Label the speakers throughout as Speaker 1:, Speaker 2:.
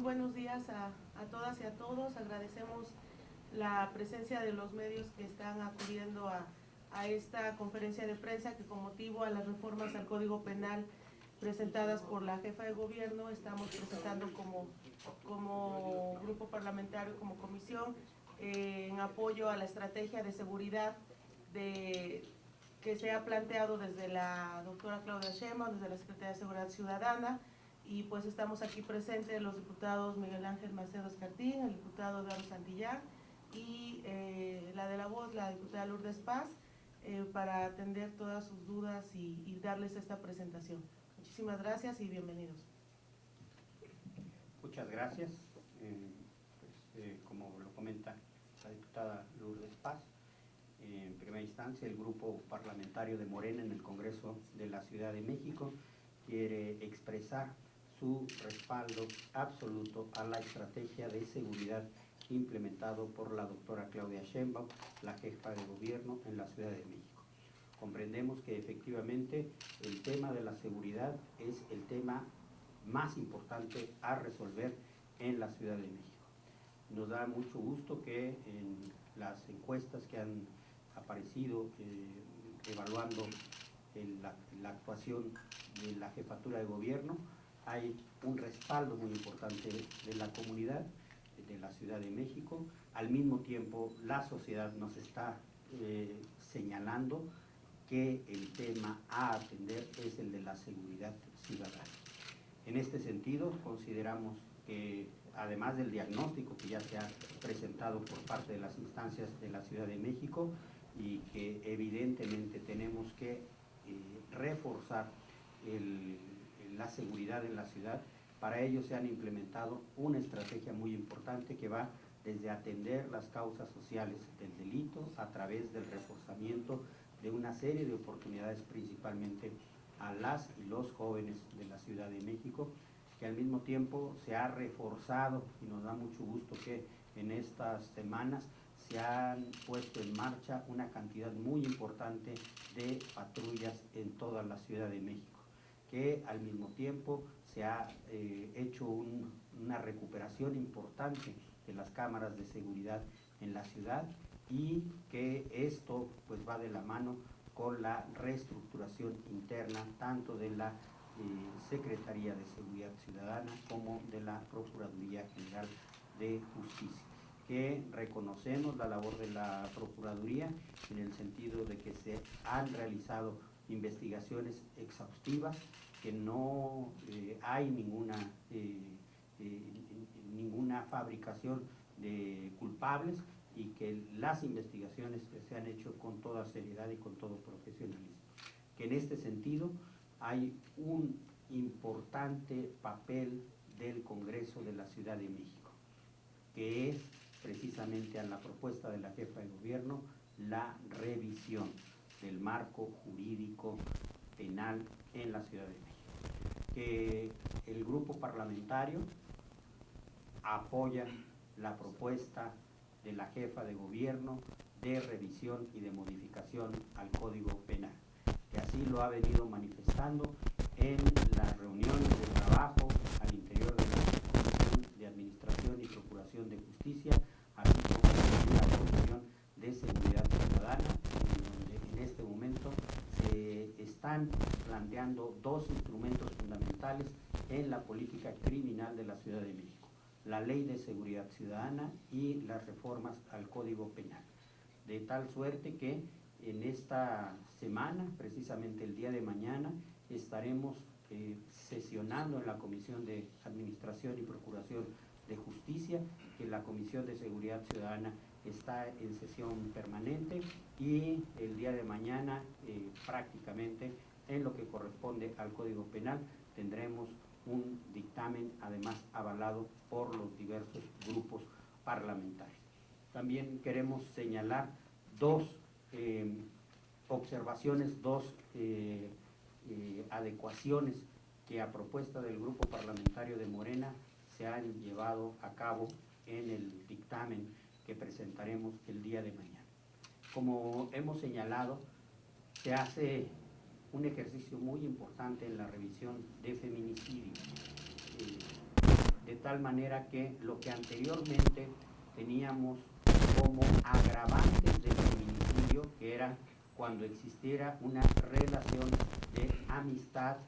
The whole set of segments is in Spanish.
Speaker 1: buenos días a todas y a todos. Agradecemos la presencia de los medios que están acudiendo a esta conferencia de prensa que con motivo a las reformas al Código Penal presentadas por la jefa de gobierno estamos presentando como grupo parlamentario, como comisión, en apoyo a la estrategia de seguridad que se ha planteado desde la doctora Claudia Sheinbaum, desde la Secretaría de Seguridad Ciudadana, y pues estamos aquí presentes los diputados Miguel Ángel Macedo Escartín, el diputado Eduardo Santillán y la de la voz, la diputada Lourdes Paz, para atender todas sus dudas y darles esta presentación. Muchísimas gracias y bienvenidos.
Speaker 2: Muchas gracias. Como lo comenta la diputada Lourdes Paz, en primera instancia el grupo parlamentario de Morena en el Congreso de la Ciudad de México quiere expresar su respaldo absoluto a la estrategia de seguridad implementado por la doctora Claudia Sheinbaum, la jefa de gobierno en la Ciudad de México. Comprendemos que efectivamente el tema de la seguridad es el tema más importante a resolver en la Ciudad de México. Nos da mucho gusto que en las encuestas que han aparecido evaluando la actuación de la jefatura de gobierno, hay un respaldo muy importante de la comunidad de la Ciudad de México. Al mismo tiempo, la sociedad nos está señalando que el tema a atender es el de la seguridad ciudadana. En este sentido, consideramos que además del diagnóstico que ya se ha presentado por parte de las instancias de la Ciudad de México y que evidentemente tenemos que reforzar la seguridad en la ciudad, para ello se han implementado una estrategia muy importante que va desde atender las causas sociales del delito a través del reforzamiento de una serie de oportunidades principalmente a las y los jóvenes de la Ciudad de México, que al mismo tiempo se ha reforzado, y nos da mucho gusto que en estas semanas se han puesto en marcha una cantidad muy importante de patrullas en toda la Ciudad de México, que al mismo tiempo se ha hecho una recuperación importante de las cámaras de seguridad en la ciudad, y que esto pues va de la mano con la reestructuración interna tanto de la Secretaría de Seguridad Ciudadana como de la Procuraduría General de Justicia, que reconocemos la labor de la Procuraduría en el sentido de que se han realizado investigaciones exhaustivas, que no hay ninguna fabricación de culpables, y que las investigaciones se han hecho con toda seriedad y con todo profesionalismo. Que en este sentido hay un importante papel del Congreso de la Ciudad de México, que es precisamente a la propuesta de la jefa de gobierno la revisión del marco jurídico penal en la Ciudad de México. Que el grupo parlamentario apoya la propuesta de la jefa de gobierno de revisión y de modificación al Código Penal, que así lo ha venido manifestando en las reuniones de trabajo al interior de la Comisión de Administración y Procuración de Justicia, así como en la Comisión de Seguridad Ciudadana, donde en este momento se están planteando dos instrumentos fundamentales en la política criminal de la Ciudad de México: la Ley de Seguridad Ciudadana y las reformas al Código Penal. De tal suerte que en esta semana, precisamente el día de mañana, estaremos sesionando en la Comisión de Administración y Procuración de Justicia, que la Comisión de Seguridad Ciudadana está en sesión permanente, y el día de mañana prácticamente en lo que corresponde al Código Penal tendremos un dictamen además avalado por los diversos grupos parlamentarios. También queremos señalar dos observaciones, dos adecuaciones que a propuesta del grupo parlamentario de Morena se han llevado a cabo en el dictamen que presentaremos el día de mañana. Como hemos señalado, se hace un ejercicio muy importante en la revisión de feminicidio. de tal manera que lo que anteriormente teníamos como agravantes del feminicidio, que era cuando existiera una relación de amistad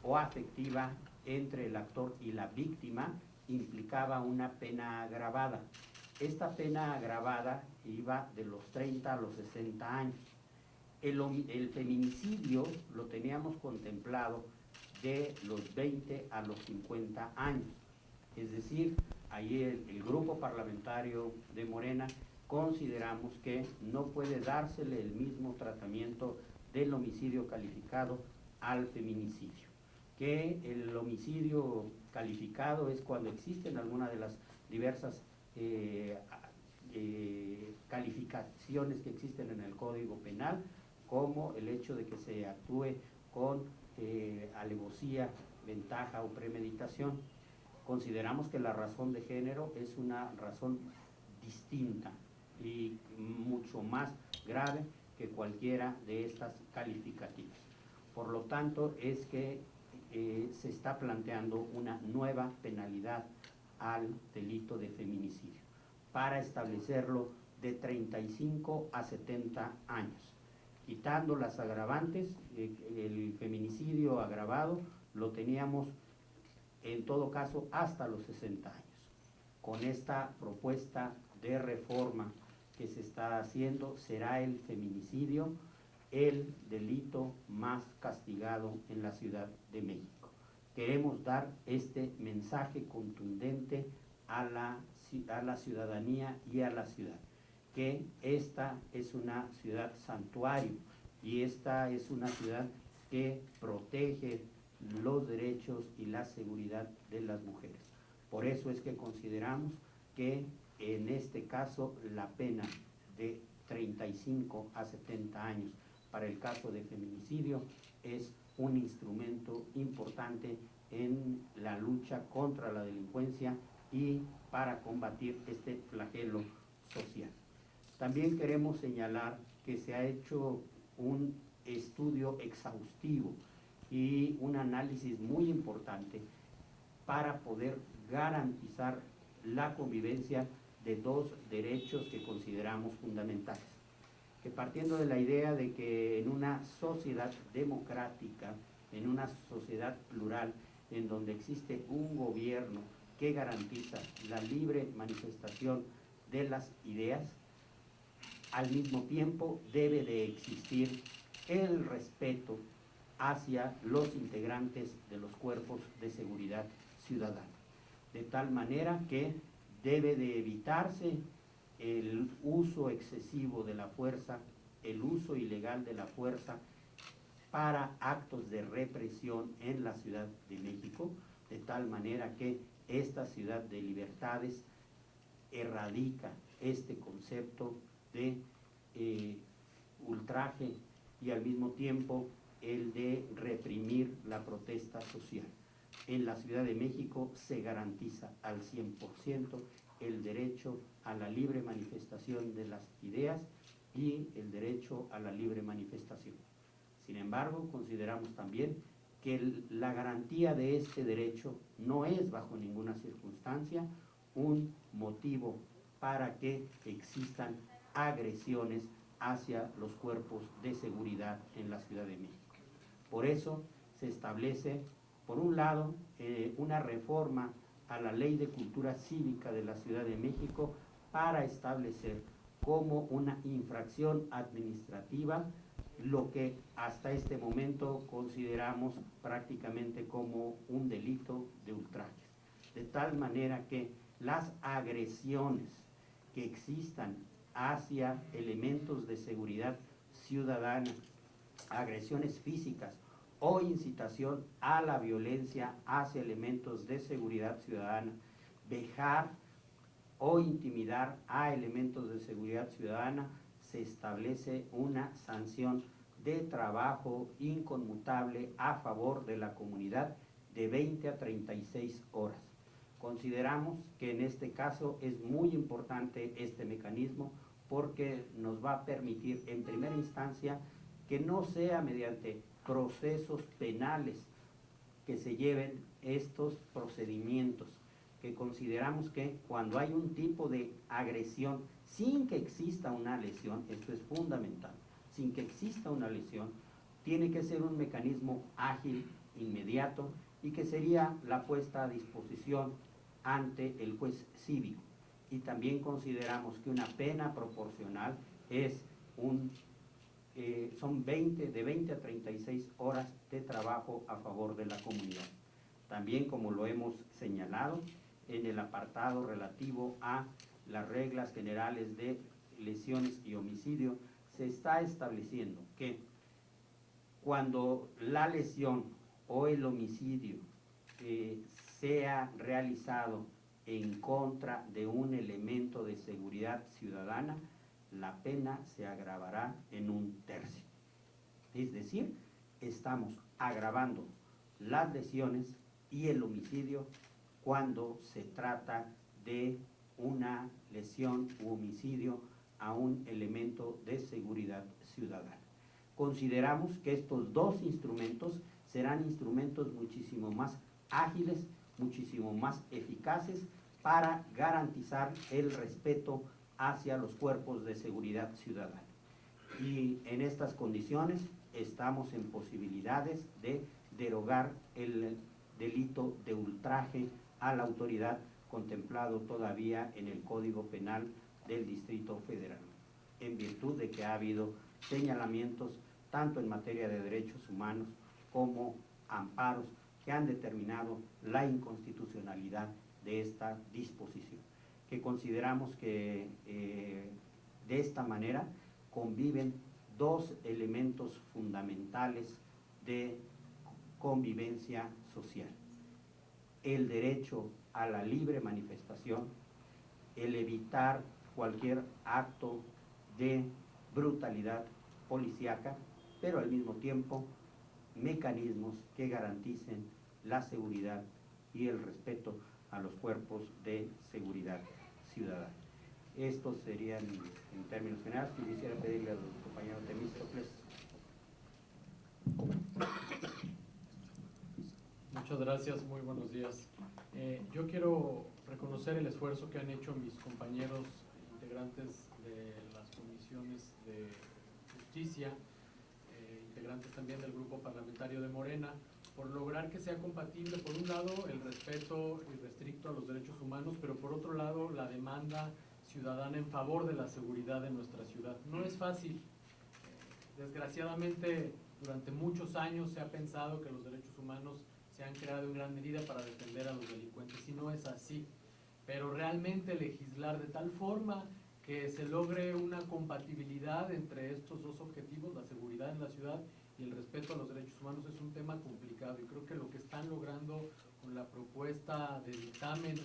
Speaker 2: o afectiva entre el actor y la víctima, implicaba una pena agravada. Esta pena agravada iba de los 30 a los 60 años. El feminicidio lo teníamos contemplado de los 20 a los 50 años. Es decir, ahí el grupo parlamentario de Morena consideramos que no puede dársele el mismo tratamiento del homicidio calificado al feminicidio. Que el homicidio calificado es cuando existen alguna de las diversas calificaciones que existen en el Código Penal, como el hecho de que se actúe con alevosía, ventaja o premeditación. Consideramos que la razón de género es una razón distinta y mucho más grave que cualquiera de estas calificativas. Por lo tanto, es que se está planteando una nueva penalidad al delito de feminicidio para establecerlo de 35 a 70 años. Quitando las agravantes, el feminicidio agravado lo teníamos en todo caso hasta los 60 años. Con esta propuesta de reforma que se está haciendo, será el feminicidio el delito más castigado en la Ciudad de México. Queremos dar este mensaje contundente a la ciudadanía y a la ciudad, que esta es una ciudad santuario y esta es una ciudad que protege los derechos y la seguridad de las mujeres. Por eso es que consideramos que en este caso la pena de 35 a 70 años para el caso de feminicidio es un instrumento importante en la lucha contra la delincuencia y para combatir este flagelo social. También queremos señalar que se ha hecho un estudio exhaustivo y un análisis muy importante para poder garantizar la convivencia de dos derechos que consideramos fundamentales. Que partiendo de la idea de que en una sociedad democrática, en una sociedad plural, en donde existe un gobierno que garantiza la libre manifestación de las ideas, al mismo tiempo debe de existir el respeto hacia los integrantes de los cuerpos de seguridad ciudadana, de tal manera que debe de evitarse el uso excesivo de la fuerza, el uso ilegal de la fuerza para actos de represión en la Ciudad de México, de tal manera que esta ciudad de libertades erradica este concepto de ultraje y al mismo tiempo el de reprimir la protesta social. En la Ciudad de México se garantiza al 100% el derecho a la libre manifestación de las ideas y el derecho a la libre manifestación. Sin embargo, consideramos también que la garantía de este derecho no es bajo ninguna circunstancia un motivo para que existan agresiones hacia los cuerpos de seguridad en la Ciudad de México. Por eso se establece, por un lado, una reforma a la Ley de Cultura Cívica de la Ciudad de México para establecer como una infracción administrativa lo que hasta este momento consideramos prácticamente como un delito de ultrajes. De tal manera que las agresiones que existan hacia elementos de seguridad ciudadana, agresiones físicas o incitación a la violencia hacia elementos de seguridad ciudadana, vejar o intimidar a elementos de seguridad ciudadana, se establece una sanción de trabajo inconmutable a favor de la comunidad de 20 a 36 horas. Consideramos que en este caso es muy importante este mecanismo porque nos va a permitir en primera instancia que no sea mediante procesos penales que se lleven estos procedimientos, que consideramos que cuando hay un tipo de agresión sin que exista una lesión, esto es fundamental, sin que exista una lesión, tiene que ser un mecanismo ágil, inmediato, y que sería la puesta a disposición ante el juez cívico. Y también consideramos que una pena proporcional es son de 20 a 36 horas de trabajo a favor de la comunidad. También, como lo hemos señalado en el apartado relativo a las reglas generales de lesiones y homicidio, se está estableciendo que cuando la lesión o el homicidio sea realizado en contra de un elemento de seguridad ciudadana, la pena se agravará en 1/3. Es decir, estamos agravando las lesiones y el homicidio cuando se trata de una lesión u homicidio a un elemento de seguridad ciudadana. Consideramos que estos dos instrumentos serán instrumentos muchísimo más ágiles, muchísimo más eficaces para garantizar el respeto hacia los cuerpos de seguridad ciudadana. Y en estas condiciones estamos en posibilidades de derogar el delito de ultraje a la autoridad contemplado todavía en el Código Penal del Distrito Federal, en virtud de que ha habido señalamientos tanto en materia de derechos humanos como amparos que han determinado la inconstitucionalidad de esta disposición, que consideramos que de esta manera conviven dos elementos fundamentales de convivencia social: el derecho a la libre manifestación, el evitar cualquier acto de brutalidad policíaca, pero al mismo tiempo mecanismos que garanticen la seguridad y el respeto a los cuerpos de seguridad ciudadana. Estos serían en términos generales. Quisiera pedirle al compañero Temístocles.
Speaker 3: Muchas gracias, muy buenos días. Yo quiero reconocer el esfuerzo que han hecho mis compañeros integrantes de las comisiones de justicia, integrantes también del grupo parlamentario de Morena, por lograr que sea compatible, por un lado, el respeto irrestricto a los derechos humanos, pero por otro lado, la demanda ciudadana en favor de la seguridad de nuestra ciudad. No es fácil. Desgraciadamente, durante muchos años se ha pensado que los derechos humanos se han creado en gran medida para defender a los delincuentes, y no es así. Pero realmente legislar de tal forma que se logre una compatibilidad entre estos dos objetivos, la seguridad en la ciudad y el respeto a los derechos humanos, es un tema complicado, y creo que lo que están logrando con la propuesta de dictamen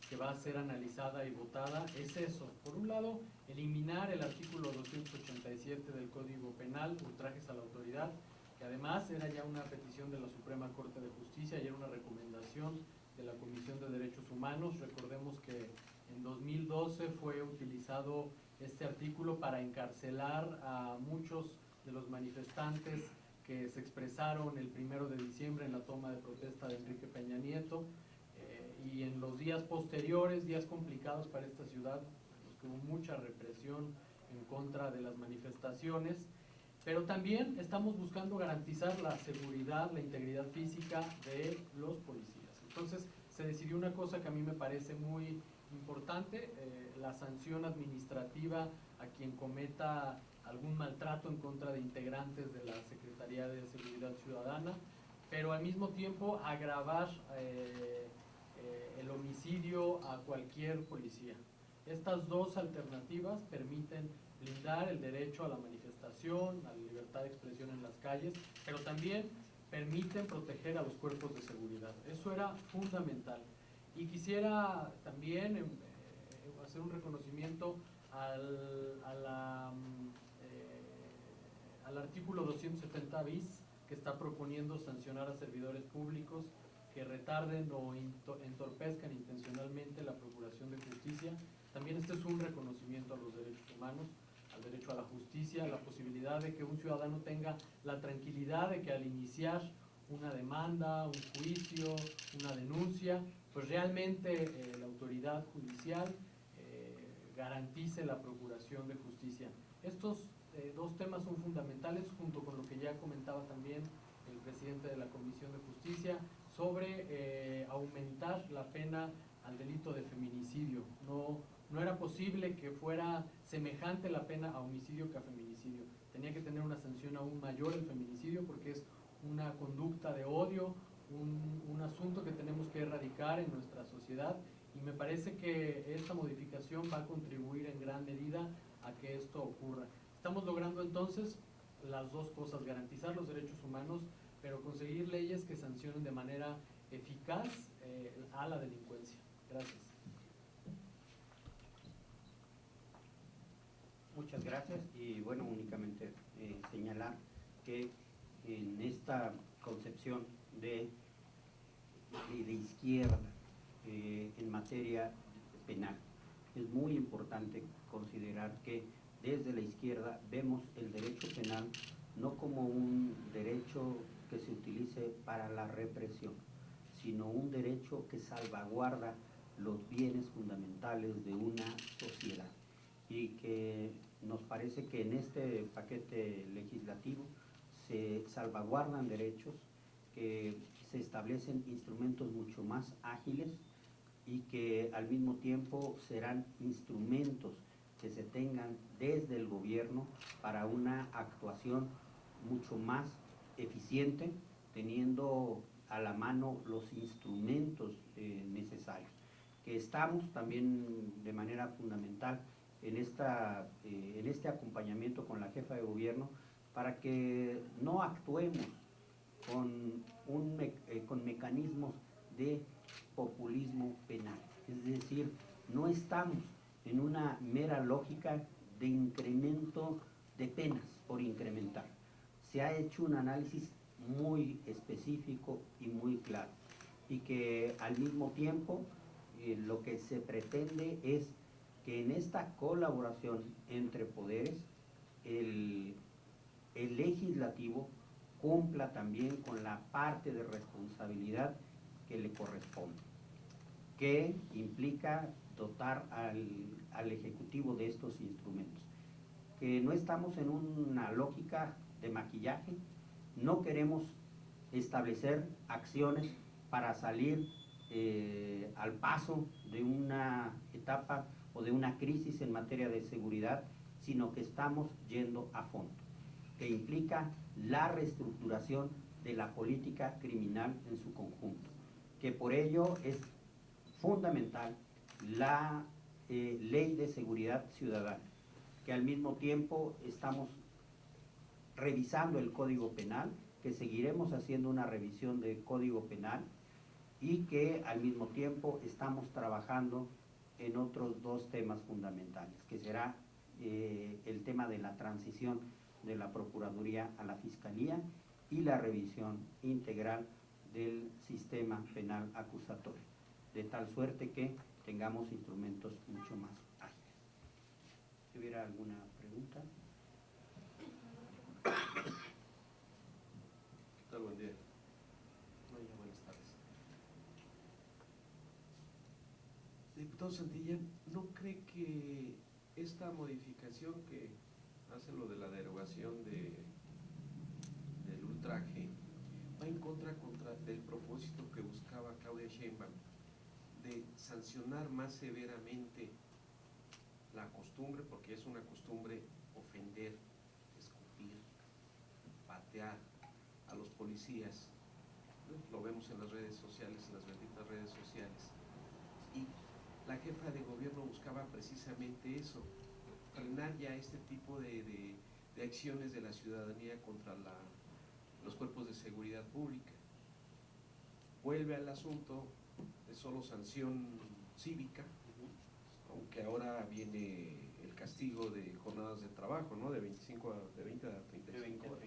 Speaker 3: que va a ser analizada y votada es eso. Por un lado, eliminar el artículo 287 del Código Penal, ultrajes a la autoridad, que además era ya una petición de la Suprema Corte de Justicia y era una recomendación de la Comisión de Derechos Humanos. Recordemos que en 2012 fue utilizado este artículo para encarcelar a muchos de los manifestantes que se expresaron el 1 de diciembre en la toma de protesta de Enrique Peña Nieto, y en los días posteriores, días complicados para esta ciudad, en los que hubo mucha represión en contra de las manifestaciones, pero también estamos buscando garantizar la seguridad, la integridad física de los policías. Entonces se decidió una cosa que a mí me parece muy importante: la sanción administrativa a quien cometa algún maltrato en contra de integrantes de la Secretaría de Seguridad Ciudadana, pero al mismo tiempo agravar el homicidio a cualquier policía. Estas dos alternativas permiten blindar el derecho a la manifestación, a la libertad de expresión en las calles, pero también permiten proteger a los cuerpos de seguridad. Eso era fundamental. Y quisiera también hacer un reconocimiento al artículo 270 bis, que está proponiendo sancionar a servidores públicos que retarden o entorpezcan intencionalmente la procuración de justicia. También este es un reconocimiento a los derechos humanos, al derecho a la justicia, a la posibilidad de que un ciudadano tenga la tranquilidad de que al iniciar una demanda, un juicio, una denuncia, pues realmente la autoridad judicial garantice la procuración de justicia. Estos dos temas son fundamentales, junto con lo que ya comentaba también el presidente de la Comisión de Justicia, sobre aumentar la pena al delito de feminicidio. No era posible que fuera semejante la pena a homicidio que a feminicidio. Tenía que tener una sanción aún mayor el feminicidio, porque es una conducta de odio, un asunto que tenemos que erradicar en nuestra sociedad, y me parece que esta modificación va a contribuir en gran medida a que esto ocurra. Estamos logrando entonces las dos cosas: garantizar los derechos humanos, pero conseguir leyes que sancionen de manera eficaz a la delincuencia. Gracias.
Speaker 2: Muchas gracias. Y bueno, únicamente señalar que en esta concepción de izquierda en materia penal, es muy importante considerar que desde la izquierda vemos el derecho penal no como un derecho que se utilice para la represión, sino un derecho que salvaguarda los bienes fundamentales de una sociedad, y que nos parece que en este paquete legislativo se salvaguardan derechos, que se establecen instrumentos mucho más ágiles y que al mismo tiempo serán instrumentos que se tengan desde el gobierno para una actuación mucho más eficiente, teniendo a la mano los instrumentos necesarios. Que estamos también de manera fundamental en este acompañamiento con la jefa de gobierno, para que no actuemos con mecanismos de populismo penal. Es decir, no estamos en una mera lógica de incremento de penas por incrementar. Se ha hecho un análisis muy específico y muy claro, y que al mismo tiempo lo que se pretende es que en esta colaboración entre poderes, el legislativo cumpla también con la parte de responsabilidad que le corresponde, que implica dotar al Ejecutivo de estos instrumentos. Que no estamos en una lógica de maquillaje, no queremos establecer acciones para salir al paso de una etapa o de una crisis en materia de seguridad, sino que estamos yendo a fondo, que implica la reestructuración de la política criminal en su conjunto, que por ello es fundamental la ley de seguridad ciudadana, que al mismo tiempo estamos revisando el Código Penal, que seguiremos haciendo una revisión del Código Penal, y que al mismo tiempo estamos trabajando en otros dos temas fundamentales, que será el tema de la transición de la Procuraduría a la Fiscalía y la revisión integral del sistema penal acusatorio, de tal suerte que tengamos instrumentos mucho más ágiles. Si hubiera alguna pregunta.
Speaker 4: ¿Qué tal? Buen día. Buenas tardes. Diputado Santillán, ¿no cree que esta modificación que hace lo de la derogación del ultraje va en contra del propósito que buscaba Claudia Sheinbaum de sancionar más severamente la costumbre, porque es una costumbre, ofender, escupir, patear a los policías? Lo vemos en las redes sociales, en las benditas redes sociales, y la jefa de gobierno buscaba precisamente eso, frenar ya este tipo de acciones de la ciudadanía contra los cuerpos de seguridad pública. Vuelve al asunto de solo sanción cívica, aunque ahora viene el castigo de jornadas de trabajo, ¿no? De 20 a 35 horas,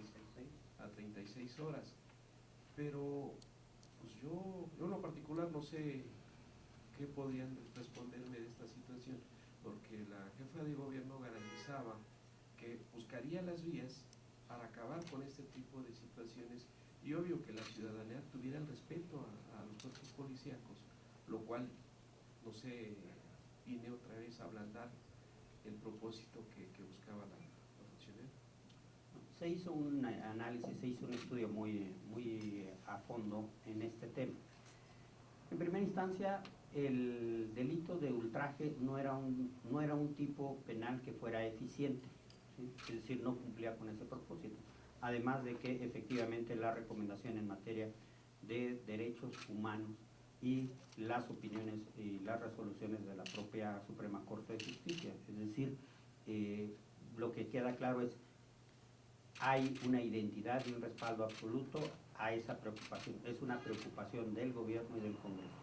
Speaker 4: a 36 horas. Pero pues yo en lo particular no sé qué podrían responderme de esta situación, porque la jefa de gobierno garantizaba que buscaría las vías para acabar con este tipo de situaciones, y obvio que la ciudadanía tuviera el respeto a los cuerpos policíacos, lo cual, no sé, viene otra vez a ablandar el propósito que buscaba la funcionaria.
Speaker 2: Se hizo un análisis, se hizo un estudio muy a fondo en este tema. En primera instancia, el delito de ultraje no era un tipo penal que fuera eficiente, ¿sí? Es decir, no cumplía con ese propósito. Además de que efectivamente la recomendación en materia de derechos humanos y las opiniones y las resoluciones de la propia Suprema Corte de Justicia, es decir, lo que queda claro es hay una identidad y un respaldo absoluto a esa preocupación. Es una preocupación del gobierno y del Congreso.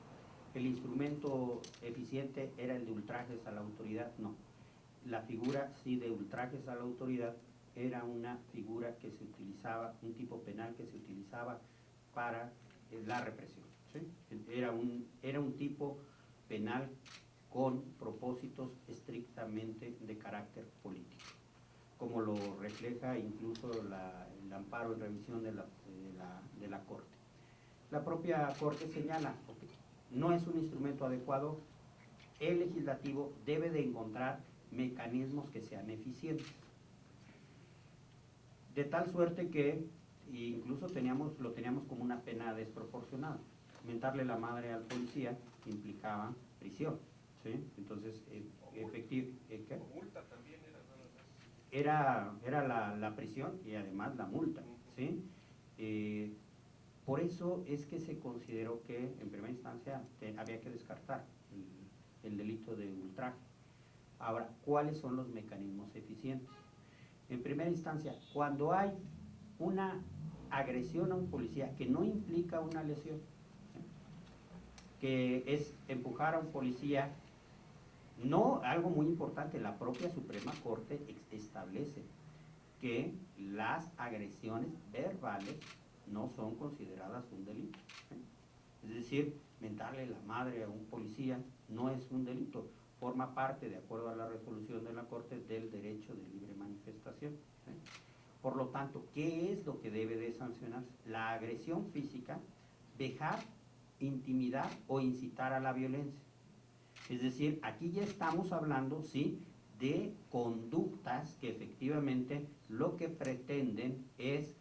Speaker 2: ¿El instrumento eficiente era el de ultrajes a la autoridad? No. La figura, sí, de ultrajes a la autoridad era una figura que se utilizaba, un tipo penal que se utilizaba para la represión, ¿sí? Era un tipo penal con propósitos estrictamente de carácter político, como lo refleja incluso el amparo en revisión de la Corte. La propia Corte señala, okay, no es un instrumento adecuado, el legislativo debe de encontrar mecanismos que sean eficientes. De tal suerte que incluso lo teníamos como una pena desproporcionada. Mentarle la madre al policía implicaba prisión, ¿sí? Entonces, ¿qué?
Speaker 4: Multa también era,
Speaker 2: Era la prisión y además la multa, ¿sí? Por eso es que se consideró que en primera instancia había que descartar el delito de ultraje. Ahora, ¿cuáles son los mecanismos eficientes? En primera instancia, cuando hay una agresión a un policía que no implica una lesión, ¿sí? Que es empujar a un policía, no, algo muy importante, la propia Suprema Corte establece que las agresiones verbales no son consideradas un delito, ¿sí? Es decir, mentarle la madre a un policía no es un delito, forma parte, de acuerdo a la resolución de la Corte, del derecho de libre manifestación, ¿sí? Por lo tanto, ¿qué es lo que debe de sancionarse? La agresión física, vejar, intimidar o incitar a la violencia. Es decir, aquí ya estamos hablando, ¿sí?, de conductas que efectivamente lo que pretenden es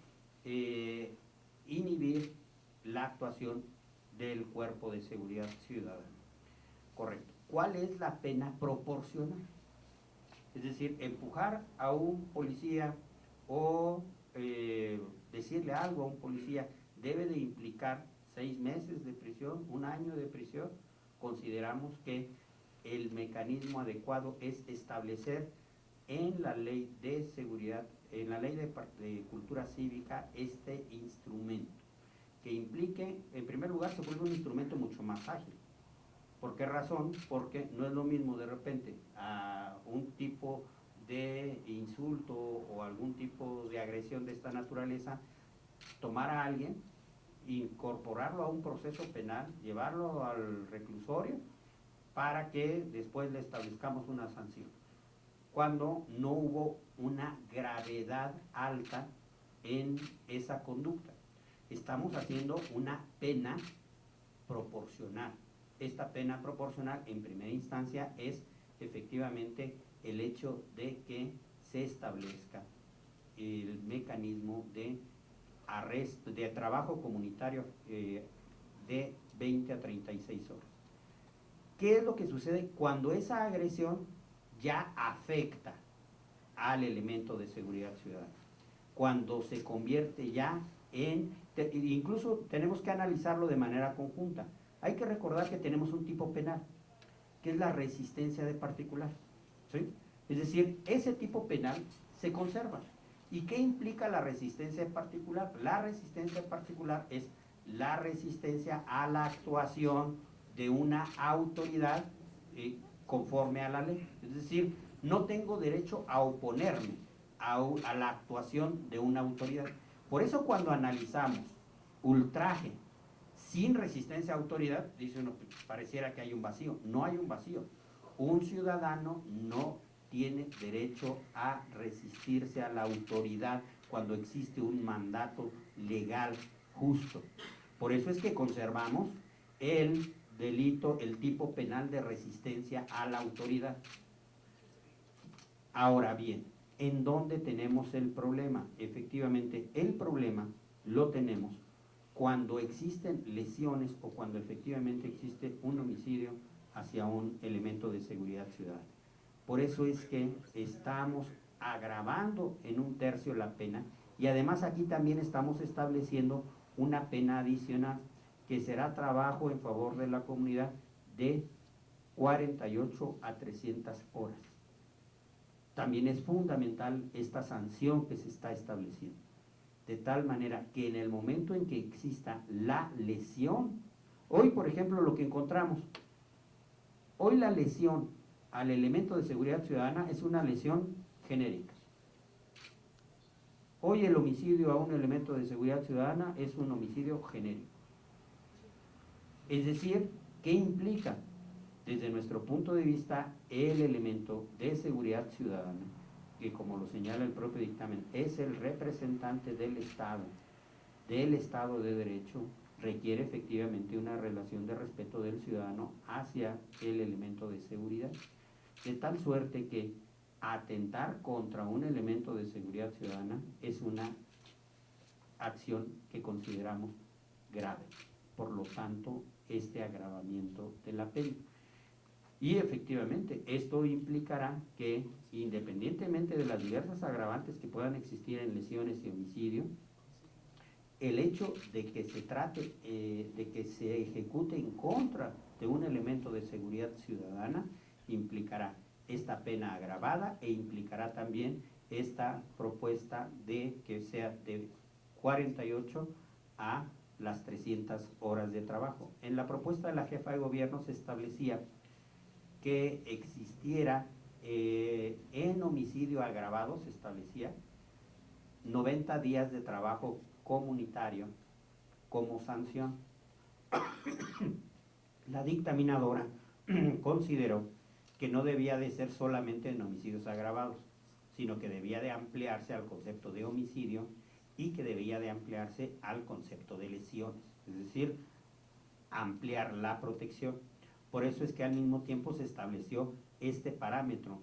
Speaker 2: inhibir la actuación del Cuerpo de Seguridad Ciudadana. Correcto. ¿Cuál es la pena proporcional? Es decir, empujar a un policía o decirle algo a un policía debe de implicar 6 meses de prisión, 1 año de prisión. Consideramos que el mecanismo adecuado es establecer en la ley de seguridad, en la ley de cultura cívica, este instrumento, que implique, en primer lugar, se vuelve un instrumento mucho más ágil. ¿Por qué razón? Porque no es lo mismo de repente a un tipo de insulto o algún tipo de agresión de esta naturaleza, tomar a alguien, incorporarlo a un proceso penal, llevarlo al reclusorio para que después le establezcamos una sanción, cuando no hubo una gravedad alta en esa conducta. Estamos haciendo una pena proporcional. Esta pena proporcional, en primera instancia, es efectivamente el hecho de que se establezca el mecanismo de arresto, de trabajo comunitario de 20 a 36 horas. ¿Qué es lo que sucede cuando esa agresión ya afecta al elemento de seguridad ciudadana? Cuando se convierte ya en, incluso tenemos que analizarlo de manera conjunta. Hay que recordar que tenemos un tipo penal, que es la resistencia de particular, ¿sí? Es decir, ese tipo penal se conserva. ¿Y qué implica la resistencia de particular? La resistencia de particular es la resistencia a la actuación de una autoridad conforme a la ley. Es decir, no tengo derecho a oponerme a la actuación de una autoridad. Por eso cuando analizamos ultraje sin resistencia a autoridad, dice uno, pareciera que hay un vacío. No hay un vacío. Un ciudadano no tiene derecho a resistirse a la autoridad cuando existe un mandato legal justo. Por eso es que conservamos el delito, el tipo penal de resistencia a la autoridad. Ahora bien, ¿en dónde tenemos el problema? Efectivamente, el problema lo tenemos cuando existen lesiones o cuando efectivamente existe un homicidio hacia un elemento de seguridad ciudadana. Por eso es que estamos agravando en 1/3 la pena, y además aquí también estamos estableciendo una pena adicional que será trabajo en favor de la comunidad de 48 a 300 horas. También es fundamental esta sanción que se está estableciendo, de tal manera que en el momento en que exista la lesión, hoy por ejemplo lo que encontramos, hoy la lesión al elemento de seguridad ciudadana es una lesión genérica. Hoy el homicidio a un elemento de seguridad ciudadana es un homicidio genérico. Es decir, ¿qué implica? Desde nuestro punto de vista, el elemento de seguridad ciudadana, que como lo señala el propio dictamen, es el representante del Estado de Derecho, requiere efectivamente una relación de respeto del ciudadano hacia el elemento de seguridad, de tal suerte que atentar contra un elemento de seguridad ciudadana es una acción que consideramos grave. Por lo tanto, este agravamiento de la pena. Y efectivamente, esto implicará que, independientemente de las diversas agravantes que puedan existir en lesiones y homicidio, el hecho de que se trate, de que se ejecute en contra de un elemento de seguridad ciudadana, implicará esta pena agravada e implicará también esta propuesta de que sea de 48 a las 300 horas de trabajo. En la propuesta de la jefa de gobierno se establecía que existiera en homicidio agravado, se establecía 90 días de trabajo comunitario como sanción. La dictaminadora consideró que no debía de ser solamente en homicidios agravados, sino que debía de ampliarse al concepto de homicidio y que debía de ampliarse al concepto de lesiones, es decir, ampliar la protección. Por eso es que al mismo tiempo se estableció este parámetro,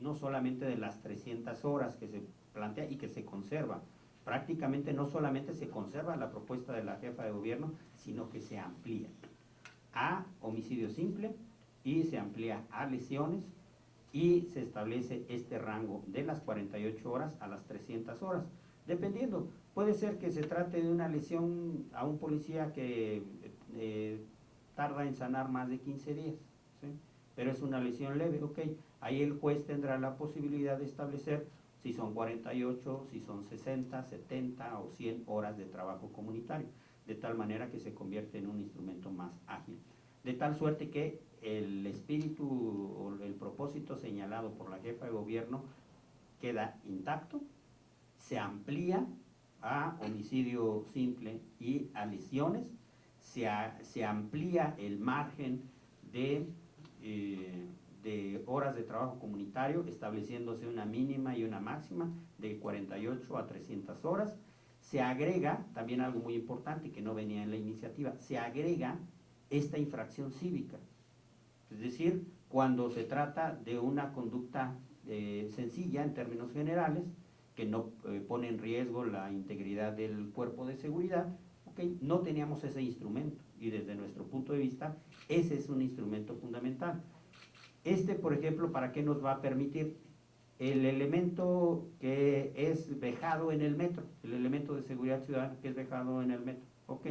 Speaker 2: no solamente de las 300 horas que se plantea y que se conserva, prácticamente no solamente se conserva la propuesta de la jefa de gobierno, sino que se amplía a homicidio simple y se amplía a lesiones y se establece este rango de las 48 horas a las 300 horas, dependiendo. Puede ser que se trate de una lesión a un policía que tarda en sanar más de 15 días, ¿sí? Pero es una lesión leve, ok, ahí el juez tendrá la posibilidad de establecer si son 48, si son 60, 70 o 100 horas de trabajo comunitario, de tal manera que se convierte en un instrumento más ágil. De tal suerte que el espíritu o el propósito señalado por la jefa de gobierno queda intacto, se amplía a homicidio simple y a lesiones, se amplía el margen de horas de trabajo comunitario, estableciéndose una mínima y una máxima de 48 a 300 horas. Se agrega, también algo muy importante que no venía en la iniciativa, se agrega esta infracción cívica. Es decir, cuando se trata de una conducta sencilla en términos generales, que no pone en riesgo la integridad del cuerpo de seguridad, okay, no teníamos ese instrumento y desde nuestro punto de vista ese es un instrumento fundamental. Por ejemplo, ¿para qué nos va a permitir? El elemento que es vejado en el metro, el elemento de seguridad ciudadana que es vejado en el metro, ok,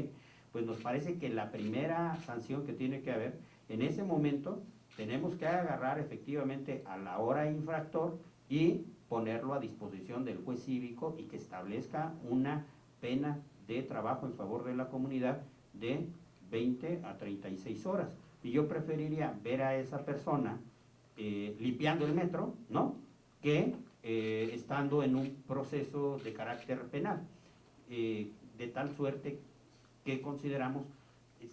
Speaker 2: pues nos parece que la primera sanción que tiene que haber, en ese momento tenemos que agarrar efectivamente a la hora infractor y ponerlo a disposición del juez cívico y que establezca una pena de trabajo en favor de la comunidad de 20 a 36 horas. Y yo preferiría ver a esa persona limpiando el metro, ¿no?, que estando en un proceso de carácter penal, de tal suerte que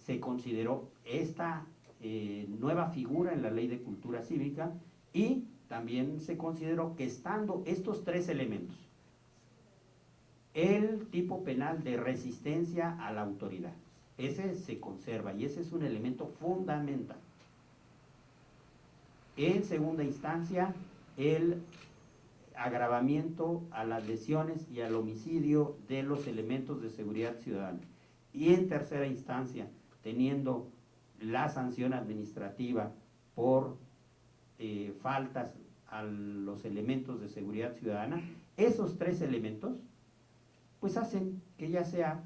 Speaker 2: se consideró esta nueva figura en la Ley de Cultura Cívica y también se consideró que estando estos tres elementos, el tipo penal de resistencia a la autoridad Ese se conserva y ese es un elemento fundamental. En segunda instancia, el agravamiento a las lesiones y al homicidio de los elementos de seguridad ciudadana. Y en tercera instancia, teniendo la sanción administrativa por faltas a los elementos de seguridad ciudadana, esos tres elementos pues hacen que ya sea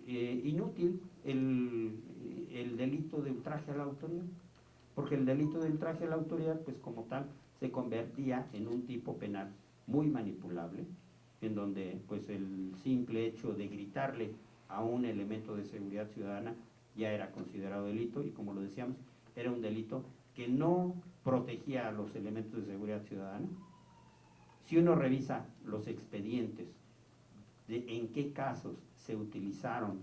Speaker 2: inútil el delito de ultraje a la autoridad, porque el delito de ultraje a la autoridad pues como tal se convertía en un tipo penal muy manipulable, en donde pues el simple hecho de gritarle a un elemento de seguridad ciudadana ya era considerado delito, y como lo decíamos, era un delito que no protegía a los elementos de seguridad ciudadana. Si uno revisa los expedientes de en qué casos se utilizaron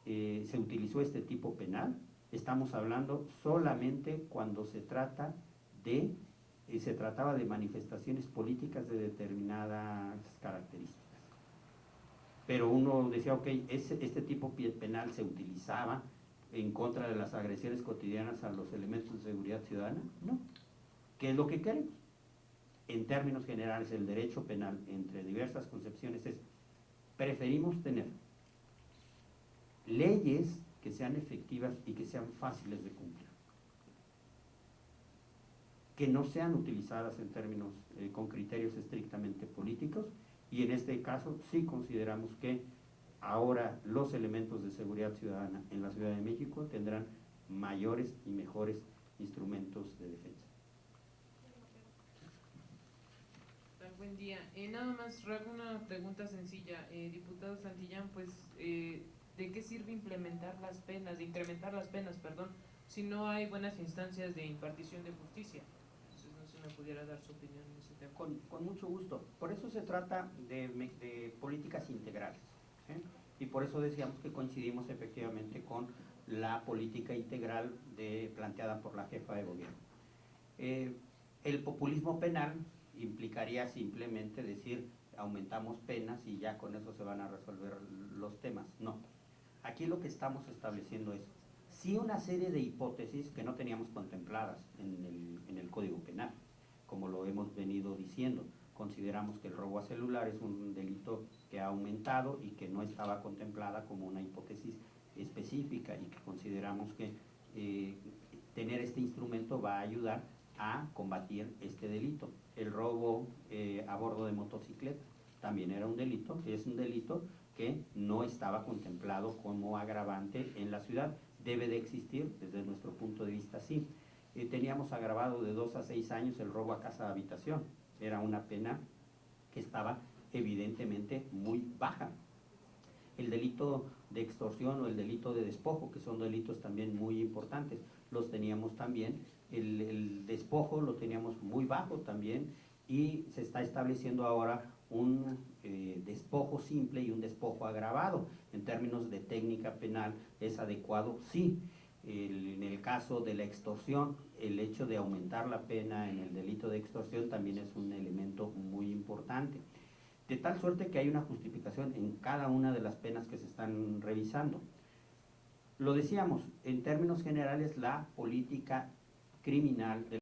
Speaker 2: se utilizó este tipo penal, estamos hablando solamente cuando se trataba de manifestaciones políticas de determinadas características. Pero uno decía, ok, este tipo penal se utilizaba en contra de las agresiones cotidianas a los elementos de seguridad ciudadana. No. ¿Qué es lo que queremos? En términos generales, el derecho penal, entre diversas concepciones, es: preferimos tener leyes que sean efectivas y que sean fáciles de cumplir, que no sean utilizadas en términos con criterios estrictamente políticos, y en este caso sí consideramos que ahora los elementos de seguridad ciudadana en la Ciudad de México tendrán mayores y mejores instrumentos de defensa.
Speaker 5: Buen día. Nada más, una pregunta sencilla. Diputado Santillán, pues, ¿de qué sirve incrementar las penas, si no hay buenas instancias de impartición de justicia? Entonces, no sé si me pudiera dar su opinión en ese tema.
Speaker 2: Con mucho gusto. Por eso se trata de políticas integrales, ¿sí? Y por eso decíamos que coincidimos efectivamente con la política integral planteada por la jefa de gobierno. El populismo penal implicaría simplemente decir: aumentamos penas y ya con eso se van a resolver los temas. No. Aquí lo que estamos estableciendo es sí una serie de hipótesis que no teníamos contempladas en el Código Penal, como lo hemos venido diciendo. Consideramos que el robo a celular es un delito que ha aumentado y que no estaba contemplada como una hipótesis específica, y que consideramos que tener este instrumento va a ayudar a combatir este delito. El robo a bordo de motocicleta también era un delito, es un delito que no estaba contemplado como agravante en la ciudad. Debe de existir, desde nuestro punto de vista, sí. Teníamos agravado de 2 a 6 años el robo a casa de habitación. Era una pena que estaba evidentemente muy baja. El delito de extorsión o el delito de despojo, que son delitos también muy importantes, los teníamos también. El despojo lo teníamos muy bajo también, y se está estableciendo ahora un despojo simple y un despojo agravado. En términos de técnica penal, ¿es adecuado? Sí. En el caso de la extorsión, el hecho de aumentar la pena en el delito de extorsión también es un elemento muy importante. De tal suerte que hay una justificación en cada una de las penas que se están revisando. Lo decíamos, en términos generales, la política criminal de